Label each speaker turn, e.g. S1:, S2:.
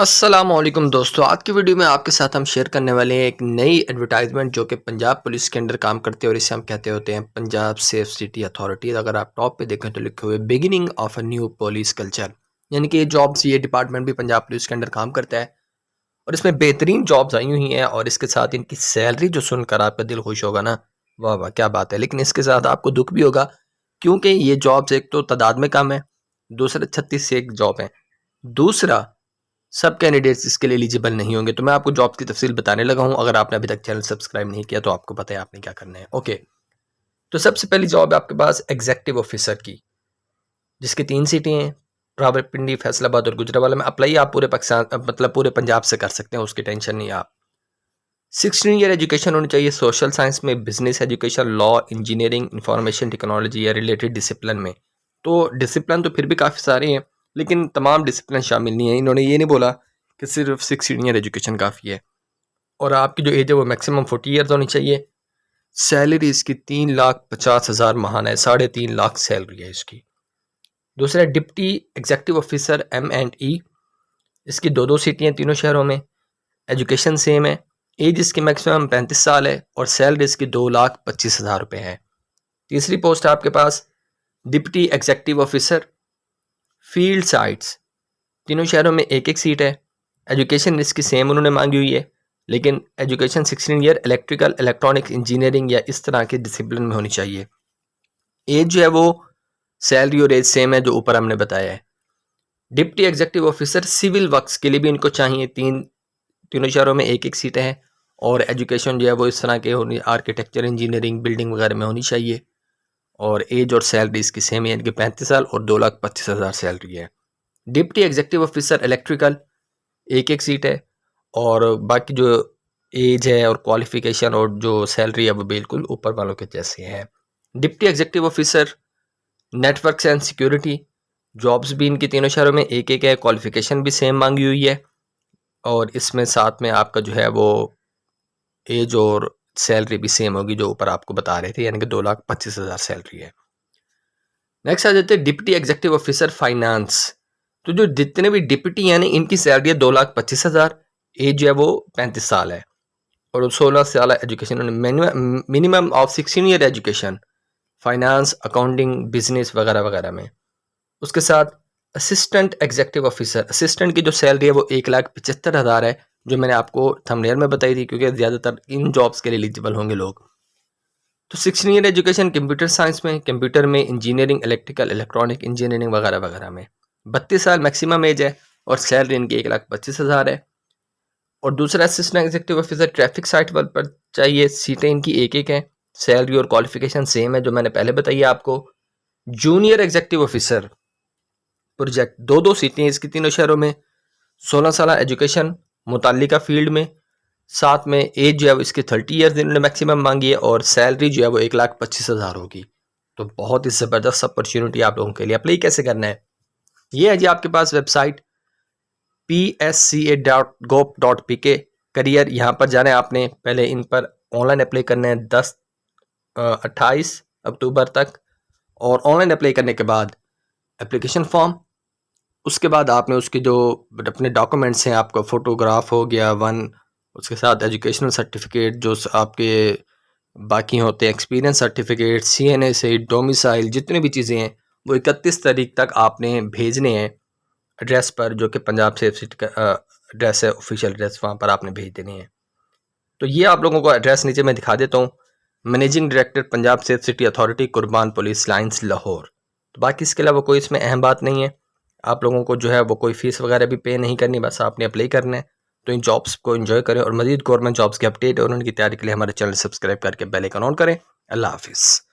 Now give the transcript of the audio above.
S1: अस्सलामुअलैकुम दोस्तों, आज की वीडियो में आपके साथ हम शेयर करने वाले हैं एक नई एडवर्टाइजमेंट जो कि पंजाब पुलिस के अंडर काम करते हैं और इसे हम कहते होते हैं पंजाब सेफ सिटी अथॉरिटी। अगर आप टॉप पे देखें तो लिखे हुए beginning of a new police culture, यानी कि ये डिपार्टमेंट भी पंजाब पुलिस के अंडर काम करता है और इसमें बेहतरीन जॉब्स आई हुई हैं और इसके साथ इनकी सैलरी जो सुनकर आपका दिल खुश होगा ना, वाह वाह क्या बात है। लेकिन इसके साथ आपको दुख भी होगा क्योंकि ये जॉब्स एक तो तादाद में कम है, दूसरा 36 से एक जॉब है, दूसरा सब कैंडिडेट्स इसके लिए एलिजिबल नहीं होंगे। तो मैं आपको जॉब की तफसील बताने लगा हूं। अगर आपने अभी तक चैनल सब्सक्राइब नहीं किया तो आपको पता है आपने क्या करना है। ओके, तो सबसे पहली जॉब है आपके पास एग्जीक्यूटिव ऑफिसर की, जिसकी 3 सीटें हैं, रावलपिंडी, फैसलाबाद और गुजरावाला में। अप्लाई आप पूरे पाकिस्तान मतलब पूरे पंजाब से कर सकते हैं, उसकी टेंशन नहीं। आप 16 ईयर एजुकेशन होनी चाहिए सोशल साइंस में, business education, law, engineering, information technology या रिलेटेड डिसिप्लिन में। तो डिसिप्लिन तो फिर भी काफ़ी सारे हैं लेकिन तमाम डिसिप्लिन शामिल नहीं है। इन्होंने ये नहीं बोला कि सिर्फ 16 ईयर एजुकेशन काफ़ी है। और आपकी जो एज है वो मैक्सिमम 40 ईयर्स होनी चाहिए। सैलरी इसकी 3,50,000 महाना है, 3.5 लाख सैलरी है इसकी। दूसरा डिप्टी एग्जीक्यूटिव ऑफिसर M&E, इसकी दो सीटें हैं तीनों शहरों में, एजुकेशन सेम है, एज इसकी मैक्सिमम 35 साल है और सैलरी इसकी 2,25,000 रुपये है। तीसरी पोस्ट है आपके पास deputy executive officer field sites, तीनों शहरों में एक एक सीट है। एजुकेशन इसकी सेम उन्होंने मांगी हुई है, लेकिन education 16 year electrical electronic engineering या इस तरह के डिसिप्लिन में होनी चाहिए। एज जो है वो सैलरी और एज सेम है जो ऊपर हमने बताया है। Deputy executive officer civil works के लिए भी इनको चाहिए, तीनों शहरों में एक एक सीटें हैं और एजुकेशन जो है वो इस तरह के होनी, आर्किटेक्चर, इंजीनियरिंग, बिल्डिंग वगैरह में होनी चाहिए। और एज और सैलरी इसकी सेम है, यानी कि 35 साल और 2,25,000 सैलरी है। डिप्टी एग्जीक्यूटिव ऑफिसर इलेक्ट्रिकल एक एक सीट है और बाकी जो एज है और क्वालिफिकेशन और जो सैलरी है वो बिल्कुल ऊपर वालों के जैसे है। Deputy executive officer networks and security, jobs भी इनकी तीनों शहरों में एक एक है, क्वालिफिकेशन भी सेम मांगी हुई है और इसमें साथ में आपका जो है वो एज और सैलरी भी सेम होगी जो ऊपर आपको बता रहे थे, यानी कि 2,25,000 सैलरी है। नेक्स्ट आ जाते हैं डिप्टी एग्जीक्यूटिव ऑफिसर फाइनेंस। तो जो जितने भी डिप्टी हैं इनकी सैलरी है 2,25,000, एज जो है वो 35 साल है और 16 साल education, minimum of 16 year education finance, accounting, business वगैरह वगैरह में। उसके साथ असिस्टेंट एग्जीक्यूटिव ऑफिसर, असिस्टेंट की जो सैलरी है वो 1,75,000 है, जो मैंने आपको थंबनेल में बताई थी क्योंकि ज़्यादातर इन जॉब्स के लिए एलिजिबल होंगे लोग। तो 16 ईयर एजुकेशन कंप्यूटर साइंस में, कंप्यूटर में, इंजीनियरिंग, इलेक्ट्रिकल इलेक्ट्रॉनिक इंजीनियरिंग वगैरह वगैरह में। 32 साल मैक्सिमम एज है और सैलरी इनकी 1,25,000 है। और दूसरा assistant executive officer traffic site पर चाहिए, सीटें इनकी एक एक हैं, सैलरी और क्वालिफिकेशन सेम है जो मैंने पहले बताई है आपको। जूनियर एग्जीक्यूटिव ऑफिसर प्रोजेक्ट, दो सीटें इसकी तीनों शहरों में, 16 साल एजुकेशन मुतालिका फील्ड में, साथ में एज जो है वो इसकी 30 ईयर्स इन्होंने मैक्सिमम मांगी है और सैलरी जो है वो 1,25,000 होगी। तो बहुत ही ज़बरदस्त अपॉर्चुनिटी आप लोगों के लिए। अप्लाई कैसे करना है, ये है जी आपके पास वेबसाइट psca.gov.pk करियर। यहाँ पर जाना है आपने, पहले इन पर ऑनलाइन अप्लाई करना है 28 अक्टूबर तक। और ऑनलाइन अप्लाई करने के बाद एप्लीकेशन फॉर्म, उसके बाद आपने उसके जो अपने डॉक्यूमेंट्स हैं, आपका फ़ोटोग्राफ हो गया 1, उसके साथ एजुकेशनल सर्टिफिकेट जो आपके बाकी होते हैं, एक्सपीरियंस सर्टिफिकेट, CNA से डोमिसाइल, जितनी भी चीज़ें हैं वो 31 तारीख तक आपने भेजने हैं एड्रेस पर, जो कि पंजाब सेफ सिटी का एड्रेस है, ऑफिशियल एड्रेस, वहाँ पर आपने भेज देने हैं। तो ये आप लोगों को एड्रेस नीचे मैं दिखा देता हूँ, managing director Punjab safe city authority, कुर्बान पुलिस लाइन्स, लाहौर। तो बाकी इसके अलावा कोई इसमें अहम बात नहीं है, आप लोगों को जो है वो कोई फ़ीस वगैरह भी पे नहीं करनी, बस आपने अप्लाई करना है। तो इन जॉब्स को एंजॉय करें और मज़ीद गवर्नमेंट जॉब्स के अपडेट और उनकी तैयारी के लिए हमारे चैनल सब्सक्राइब करके बेल आइकन ऑन करें। अल्लाह हाफिज़।